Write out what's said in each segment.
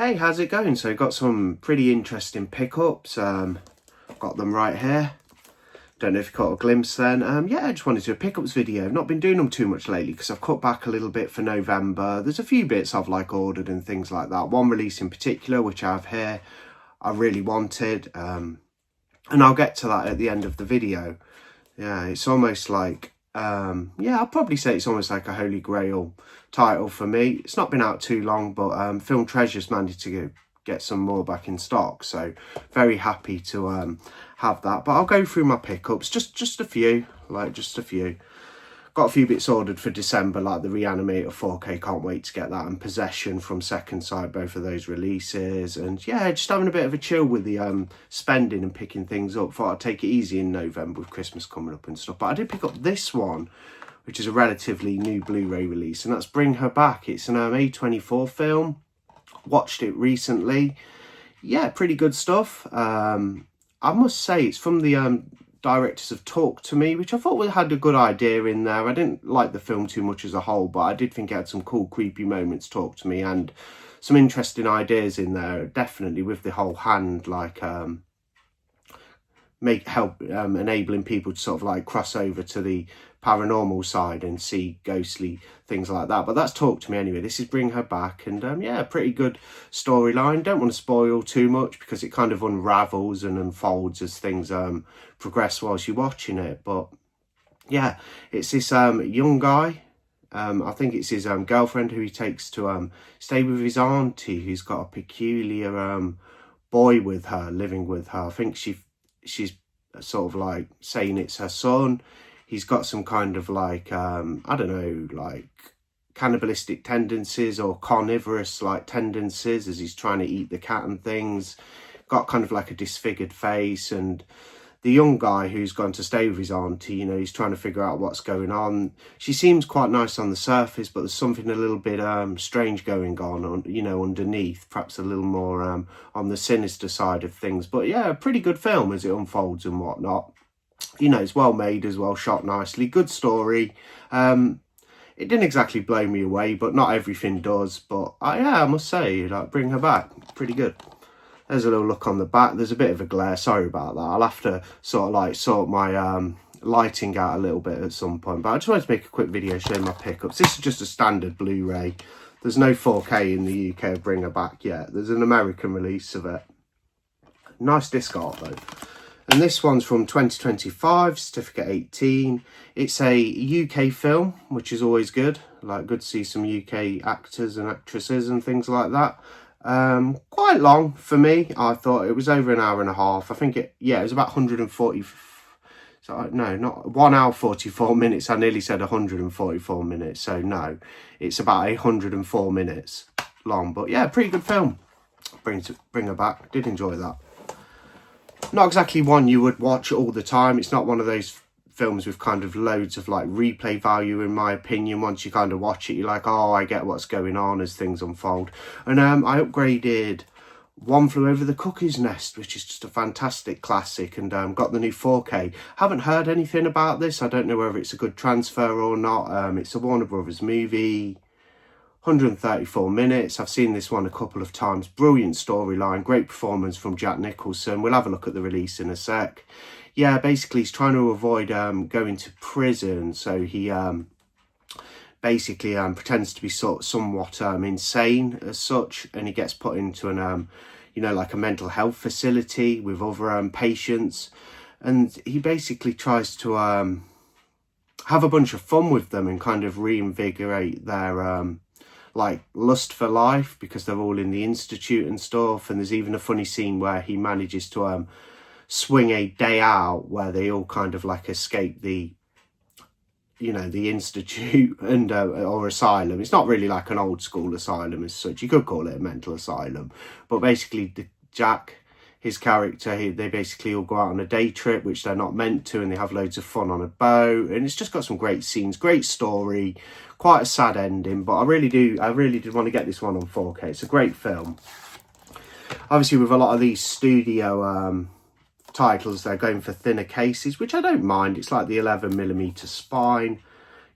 Hey, how's it going? So got some pretty interesting pickups. Got them right here. Don't know if you caught a glimpse then. Yeah, I just wanted to do a pickups video. I've not been doing them too much lately because I've cut back a little bit for November. There's a few bits I've ordered and things like that. One release in particular, which I have here, I really wanted. And I'll get to that at the end of the video. Yeah, it's almost like, yeah, I'll probably say it's almost like a holy grail title for me. It's not been out too long, but Film Treasures managed to get some more back in stock, so very happy to have that. But I'll go through my pickups, just a few, just a few. Got a few bits ordered for December, like the Reanimator 4K, can't wait to get that, and Possession from Second Sight, both of those releases. And yeah, just having a bit of a chill with the spending and picking things up. Thought I'd take it easy in November with Christmas coming up and stuff. But I did pick up this one, which is a relatively new Blu-ray release, and that's Bring Her Back. It's an A24 film. Watched it recently. Yeah, pretty good stuff. I must say it's from the directors of Talk to Me, which I thought had a good idea in there. I didn't like the film too much as a whole, but I did think it had some cool, creepy moments, Talk to Me, and some interesting ideas in there, definitely, with the whole hand, enabling people to sort of cross over to the paranormal side and see ghostly things like that. But that's Talk to Me anyway. This is Bring Her Back, and yeah, pretty good storyline. Don't want to spoil too much because it kind of unravels and unfolds as things progress whilst you're watching it. But yeah, it's this young guy, I think it's his girlfriend, who he takes to stay with his auntie, who's got a peculiar boy with her, living with her. I think she's sort of saying it's her son. He's got some kind of I don't know, cannibalistic tendencies or carnivorous tendencies as he's trying to eat the cat and things. Got kind of a disfigured face, and the young guy who's gone to stay with his auntie, you know, he's trying to figure out what's going on. She seems quite nice on the surface, but there's something a little bit strange going on, you know, underneath, perhaps a little more on the sinister side of things. But yeah, a pretty good film as it unfolds and whatnot. You know, it's well made as well, shot nicely, good story. It didn't exactly blow me away, but not everything does. But yeah, I must say, Bring Her Back, pretty good. There's a little look on the back. There's a bit of a glare. Sorry about that. I'll have to sort my lighting out a little bit at some point. But I just wanted to make a quick video showing my pickups. This is just a standard Blu-ray. There's no 4K in the UK of Bring Her Back yet. There's an American release of it. Nice disc art though. And this one's from 2025, certificate 18. It's a UK film, which is always good. Good to see some UK actors and actresses and things like that. Quite long for me. I thought it was over an hour and a half. I think it was about 140. So no, not 1 hour 44 minutes. I nearly said 144 minutes. So no, it's about 104 minutes long. But yeah, pretty good film. Bring Her Back. Did enjoy that. Not exactly one you would watch all the time. It's not one of those films with kind of loads of replay value, in my opinion. Once you kind of watch it, you're like, oh, I get what's going on as things unfold. And I upgraded One Flew Over the Cuckoo's Nest, which is just a fantastic classic, and got the new 4K. Haven't heard anything about this. I don't know whether it's a good transfer or not. It's a Warner Brothers movie. 134 minutes. I've seen this one a couple of times. Brilliant storyline, great performance from Jack Nicholson. We'll have a look at the release in a sec. Yeah, basically he's trying to avoid going to prison, so he basically pretends to be somewhat insane as such, and he gets put into an you know, a mental health facility with other patients, and he basically tries to have a bunch of fun with them and kind of reinvigorate their lust for life, because they're all in the institute and stuff. And there's even a funny scene where he manages to swing a day out where they all kind of escape the, you know, the institute and or asylum. It's not really an old school asylum as such. You could call it a mental asylum, but basically Jack, his character, they basically all go out on a day trip, which they're not meant to, and they have loads of fun on a boat. And it's just got some great scenes, great story, quite a sad ending. But I really did want to get this one on 4K. It's a great film. Obviously, with a lot of these studio titles, they're going for thinner cases, which I don't mind. It's like the 11mm spine.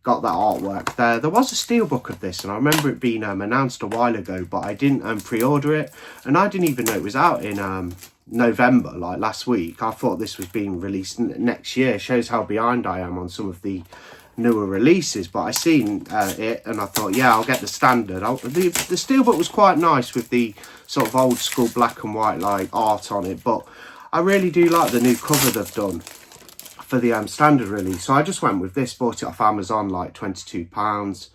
got that artwork there. There was a steelbook of this, and I remember it being announced a while ago, but I didn't pre-order it, and I didn't even know it was out in November, like last week. I thought this was being released next year. Shows how behind I am on some of the newer releases, but I seen it and I thought, yeah, I'll get the standard. The steelbook was quite nice with the sort of old school black and white like art on it, but I really do like the new cover they've done for the standard release. So I just went with this, bought it off Amazon, like £22.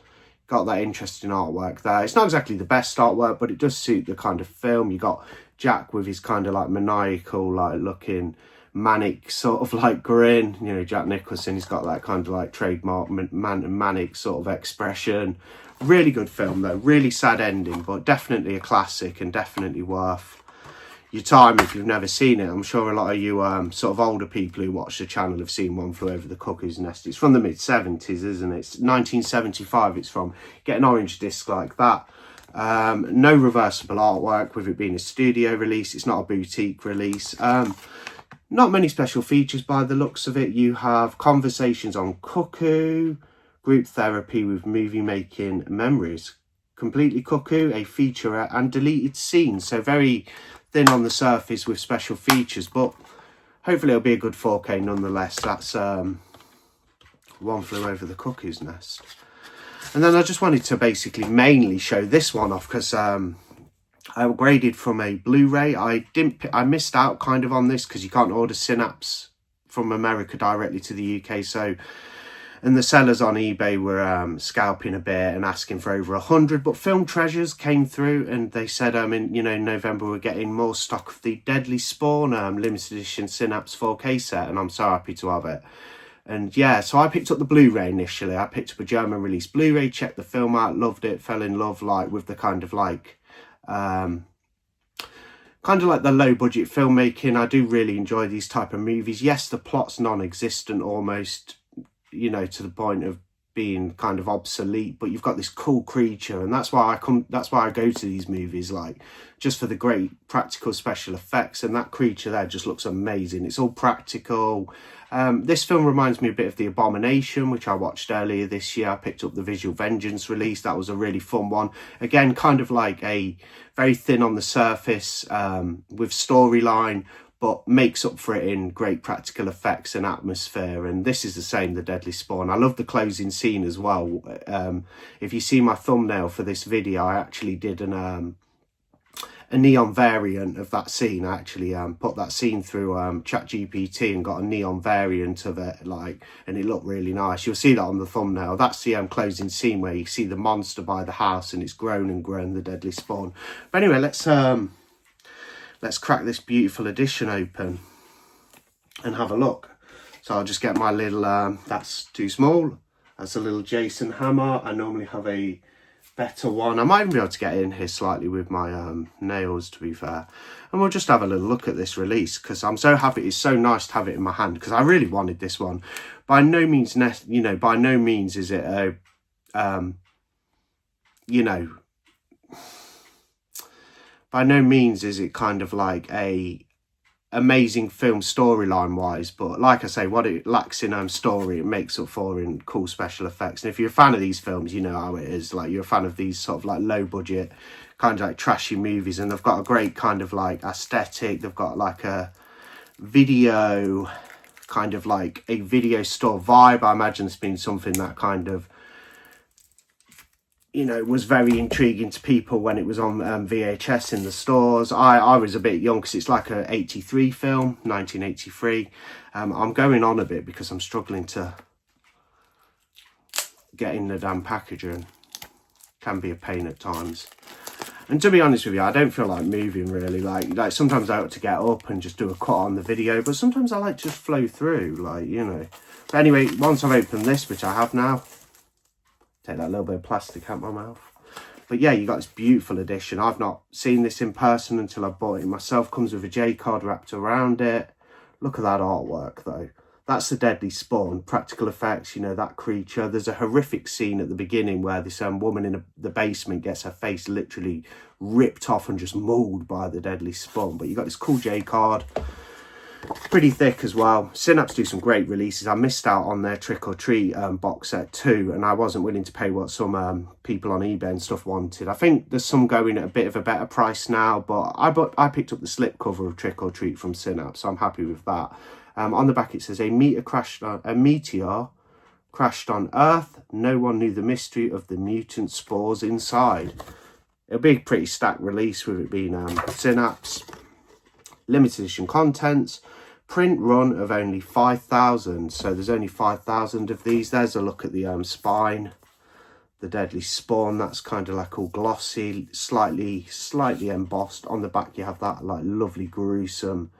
Got that interesting artwork there. It's not exactly the best artwork, but it does suit the kind of film. You got Jack with his kind of like maniacal, like looking manic sort of like grin, you know, Jack Nicholson. He's got that kind of like trademark manic sort of expression. Really good film though, really sad ending, but definitely a classic and definitely worth your time if you've never seen it. I'm sure a lot of you sort of older people who watch the channel have seen One Flew Over the Cuckoo's Nest. It's from the mid-70s, isn't it? It's 1975 it's from. Get an orange disc like that. No reversible artwork with it being a studio release. It's not a boutique release. Not many special features by the looks of it. You have conversations on Cuckoo, group therapy with movie making memories, completely Cuckoo, a featurette and deleted scenes. So very thin on the surface with special features, but hopefully it'll be a good 4K nonetheless. That's One Flew Over the Cuckoo's Nest. And then I just wanted to basically mainly show this one off because I upgraded from a Blu-ray. I missed out kind of on this because you can't order Synapse from America directly to the UK. So, and the sellers on eBay were scalping a bit and asking for over 100. But Film Treasures came through and they said, in November we're getting more stock of the Deadly Spawn limited edition Synapse 4K set, and I'm so happy to have it. And yeah, so I picked up the Blu-ray initially. I picked up a German release Blu-ray, checked the film out, loved it, fell in love like with the kind of like the low budget filmmaking. I do really enjoy these type of movies. Yes, the plot's non-existent almost, you know, to the point of being kind of obsolete, but you've got this cool creature, and that's why I go to these movies, like just for the great practical special effects, and that creature there just looks amazing. It's all practical. This film reminds me a bit of The Abomination, which I watched earlier this year. I picked up the Visual Vengeance release. That was a really fun one. Again, kind of like a very thin on the surface with storyline, but makes up for it in great practical effects and atmosphere. And this is the same, The Deadly Spawn. I love the closing scene as well. If you see my thumbnail for this video, I actually did a neon variant of that scene. I actually put that scene through ChatGPT and got a neon variant of it, and it looked really nice. You'll see that on the thumbnail. That's the closing scene where you see the monster by the house and it's grown and grown, the Deadly Spawn. But anyway, let's crack this beautiful edition open and have a look. So I'll just get my little, that's too small. That's a little Jason hammer. I normally have a better one. I might even be able to get in here slightly with my nails, to be fair. And we'll just have a little look at this release because I'm so happy. It's so nice to have it in my hand because I really wanted this one. By no means, by no means is it a, by no means is it kind of like a amazing film storyline wise, but like I say, what it lacks in story, it makes up for in cool special effects. And if you're a fan of these films, you know how it is. Like, you're a fan of these sort of like low budget kind of like trashy movies, and they've got a great kind of like aesthetic. They've got like a video, kind of like a video store vibe. I imagine it's been something that kind of, you know, was very intriguing to people when it was on VHS in the stores. I was a bit young because it's like a 83 film, 1983. I'm going on a bit because I'm struggling to get in the damn packaging. Can be a pain at times. And to be honest with you, I don't feel like moving really. Like sometimes I ought to get up and just do a cut on the video, but sometimes I like to just flow through, like, you know. But anyway, once I've opened this, which I have now, take that little bit of plastic out my mouth. But yeah, you got this beautiful edition. I've not seen this in person until I bought it myself. Comes with a J card wrapped around it. Look at that artwork though. That's the Deadly Spawn. Practical effects, you know, that creature. There's a horrific scene at the beginning where this woman in the basement gets her face literally ripped off and just mauled by the Deadly Spawn. But you got this cool J card. Pretty thick as well. Synapse do some great releases. I missed out on their Trick or Treat box set too, and I wasn't willing to pay what some people on eBay and stuff wanted. I think there's some going at a bit of a better price now, but I picked up the slipcover of Trick or Treat from Synapse, so I'm happy with that. On the back it says, a meteor crashed on Earth. No one knew the mystery of the mutant spores inside. It'll be a pretty stacked release with it being Synapse. Limited edition contents. Print run of only 5,000. So there's only 5,000 of these. There's a look at the spine. The deadly spawn. That's kind of like all glossy, slightly embossed. On the back you have that like lovely, gruesome,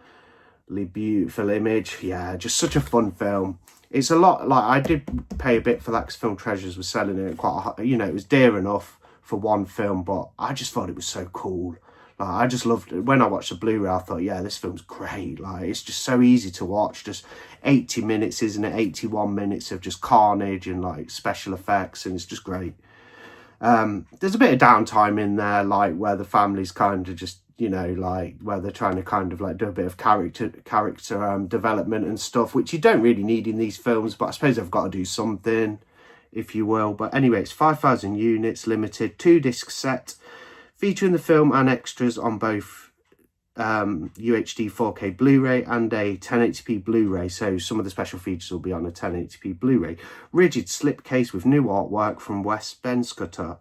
beautiful image. Yeah, just such a fun film. It's a lot, like, I did pay a bit for that because Film Treasures was selling it quite a, you know, it was dear enough for one film, but I just thought it was so cool. Like, I just loved it. When I watched the Blu-ray, I thought, yeah, this film's great. Like, it's just so easy to watch. Just 80 minutes, isn't it? 81 minutes of just carnage and like special effects, and it's just great. There's a bit of downtime in there, like where the family's kind of just, you know, like where they're trying to kind of like do a bit of character development and stuff, which you don't really need in these films, but I suppose they've got to do something, if you will. But anyway, it's 5,000 units, limited, 2-disc set, featuring the film and extras on both UHD 4K Blu-ray and a 1080p Blu-ray. So some of the special features will be on a 1080p Blu-ray. Rigid slipcase with new artwork from Wes Benscutter.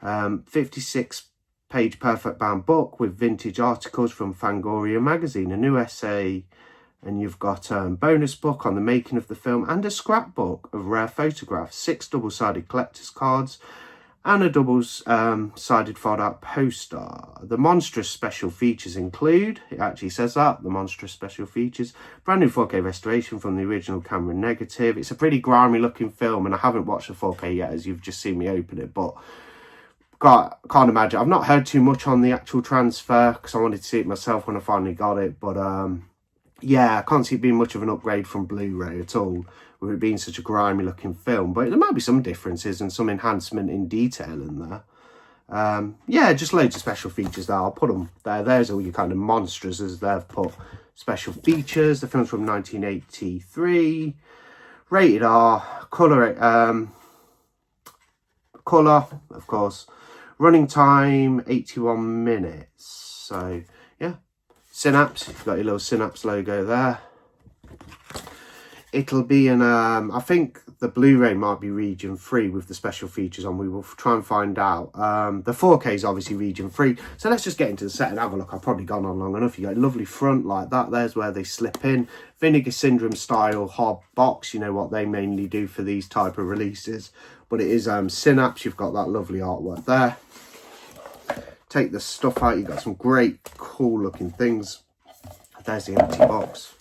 56-page perfect bound book with vintage articles from Fangoria magazine, a new essay, and you've got bonus book on the making of the film and a scrapbook of rare photographs, 6 double-sided collector's cards, and a double-sided fold-out poster. The monstrous special features include, it actually says that, the monstrous special features, brand new 4K restoration from the original camera negative. It's a pretty grimy looking film, and I haven't watched the 4K yet, as you've just seen me open it, but can't imagine. I've not heard too much on the actual transfer, because I wanted to see it myself when I finally got it, but yeah, I can't see it being much of an upgrade from Blu-ray at all, with it being such a grimy looking film, but there might be some differences and some enhancement in detail in there. Yeah, just loads of special features there. I'll put them there. There's all your kind of monsters as they've put special features. The film's from 1983, rated R, colour, of course, running time 81 minutes. So yeah, Synapse, you've got your little Synapse logo there. It'll be in, I think the Blu-ray might be region free with the special features on. We will try and find out. The 4K is obviously region free. So let's just get into the set and have a look. I've probably gone on long enough. You got a lovely front like that. There's where they slip in. Vinegar Syndrome style hard box. You know what they mainly do for these type of releases. But it is Synapse. You've got that lovely artwork there. Take the stuff out. You've got some great cool looking things. There's the empty box.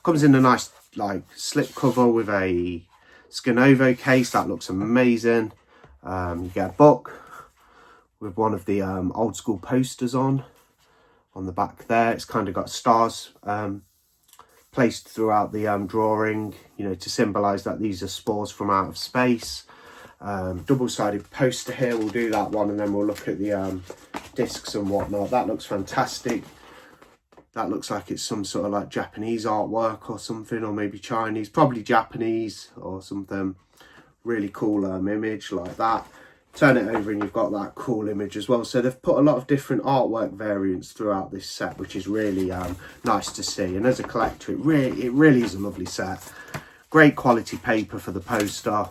Comes in a nice like slip cover with a Skinovo case. That looks amazing. You get a book with one of the old school posters on the back there. It's kind of got stars placed throughout the drawing, you know, to symbolise that these are spores from outer space. Double-sided poster here. We'll do that one and then we'll look at the discs and whatnot. That looks fantastic. That looks like it's some sort of like Japanese artwork or something, or maybe Chinese, probably Japanese or something. Really cool image like that. Turn it over and you've got that cool image as well. So they've put a lot of different artwork variants throughout this set, which is really nice to see. And as a collector, it really is a lovely set. Great quality paper for the poster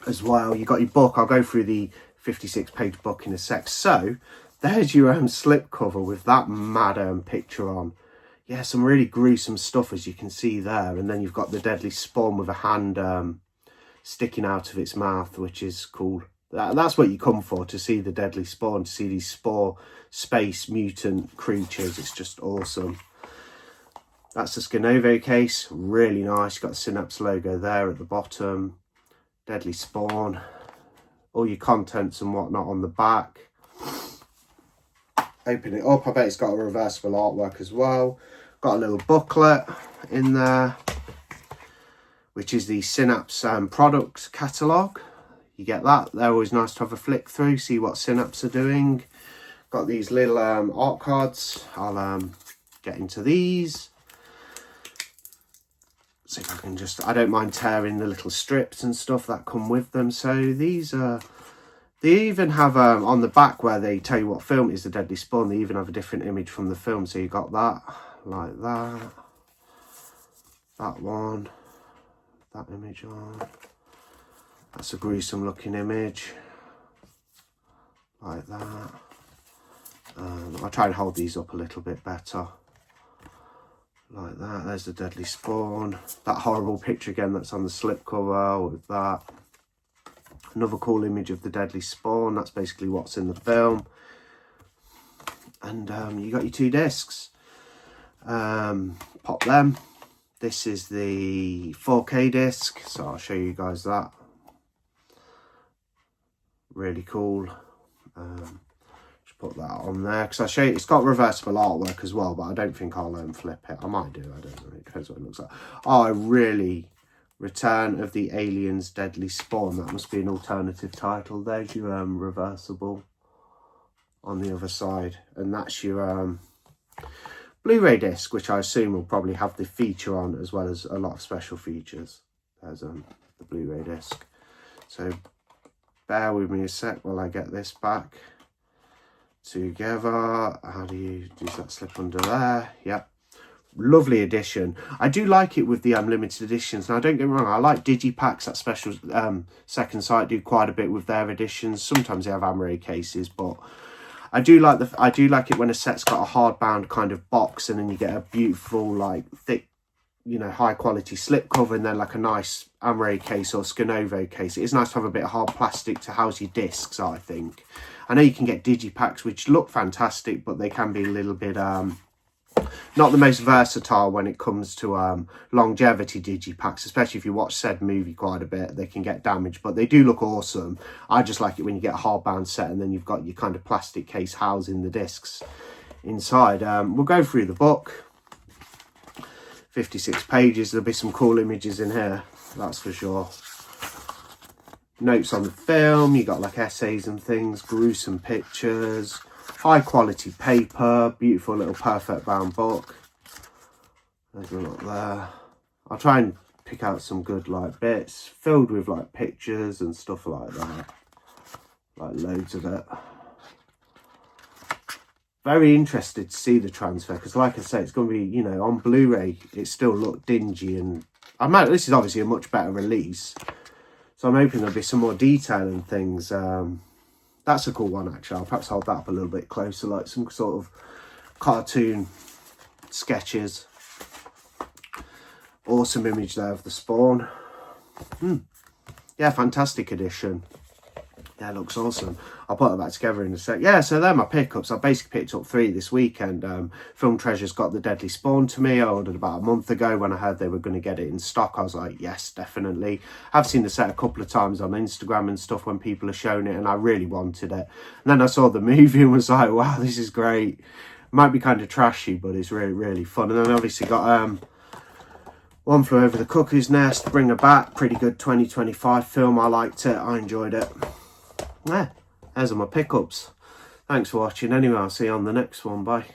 as well. You got your book. I'll go through the 56-page book in a sec. So there's your slip cover with that mad picture on. Yeah, some really gruesome stuff, as you can see there. And then you've got the deadly spawn with a hand sticking out of its mouth, which is cool. That's what you come for, to see the deadly spawn, to see these spore space mutant creatures. It's just awesome. That's the Skinovo case. Really nice. You've got the Synapse logo there at the bottom. Deadly spawn. All your contents and whatnot on the back. Open it up. I bet it's got a reversible artwork as well. Got a little booklet in there, which is the Synapse product catalogue. You get that. They're always nice to have a flick through, see what Synapse are doing. Got these little art cards. I'll get into these. See if I can just, I don't mind tearing the little strips and stuff that come with them. So these are, they even have on the back where they tell you what film is The Deadly Spawn, they even have a different image from the film. So you got that, like that, that one, that image on. That's a gruesome looking image, like that. I'll try and hold these up a little bit better. Like that, there's The Deadly Spawn. That horrible picture again that's on the slipcover with that. Another cool image of The Deadly Spawn, that's basically what's in the film. And you got your 2 discs. Pop them. This is the 4K disc, so I'll show you guys that. Really cool. Just put that on there because I show you, it's got reversible artwork as well, but I don't think I'll flip it. I might do, I don't know, it depends what it looks like. Oh, Return of the Aliens Deadly Spawn. That must be an alternative title. There's your reversible on the other side, and that's your Blu-ray disc, which I assume will probably have the feature on as well as a lot of special features. There's the Blu-ray disc. So bear with me a sec while I get this back together. How do you does that slip under there? Yep. Lovely edition. I do like it with the limited editions. Now don't get me wrong, I like digipacks. That special Second Sight do quite a bit with their editions. Sometimes they have Amaray cases, but I do like it when a set's got a hardbound kind of box, and then you get a beautiful, like, thick, you know, high quality slip cover, and then like a nice Amaray case or Scanovo case. It is nice to have a bit of hard plastic to house your discs, I think. I know you can get digipacks which look fantastic, but they can be a little bit not the most versatile when it comes to longevity digipacks, especially if you watch said movie quite a bit. They can get damaged, but they do look awesome. I just like it when you get a hardbound set and then you've got your kind of plastic case housing the discs inside. We'll go through the book. 56 pages. There'll be some cool images in here, that's for sure. Notes on the film. You got like essays and things, gruesome pictures, high quality paper, beautiful little perfect bound book. There's a lot there. I'll try and pick out some good like bits, filled with like pictures and stuff like that, like loads of it. Very interested to see the transfer, because like I say, it's going to be, you know, on Blu-ray it still looked dingy, and this is obviously a much better release, so I'm hoping there'll be some more detail and things. That's a cool one actually. I'll perhaps hold that up a little bit closer, like some sort of cartoon sketches. Awesome image there of the spawn. Yeah, fantastic edition. Yeah, looks awesome. I'll put that back together in a sec. Yeah, so they're my pickups. I basically picked up 3 this weekend. Film Treasure's got The Deadly Spawn to me. I ordered about a month ago. When I heard they were going to get it in stock, I was like, yes, definitely. I've seen the set a couple of times on Instagram and stuff when people are showing it, and I really wanted it. And then I saw the movie and was like, wow, this is great. Might be kind of trashy, but it's really, really fun. And then obviously got One Flew Over the Cuckoo's Nest, Bring Her Back. Pretty good 2025 film. I liked it. I enjoyed it. Yeah, those are my pickups. Thanks for watching anyway. I'll see you on the next one. Bye.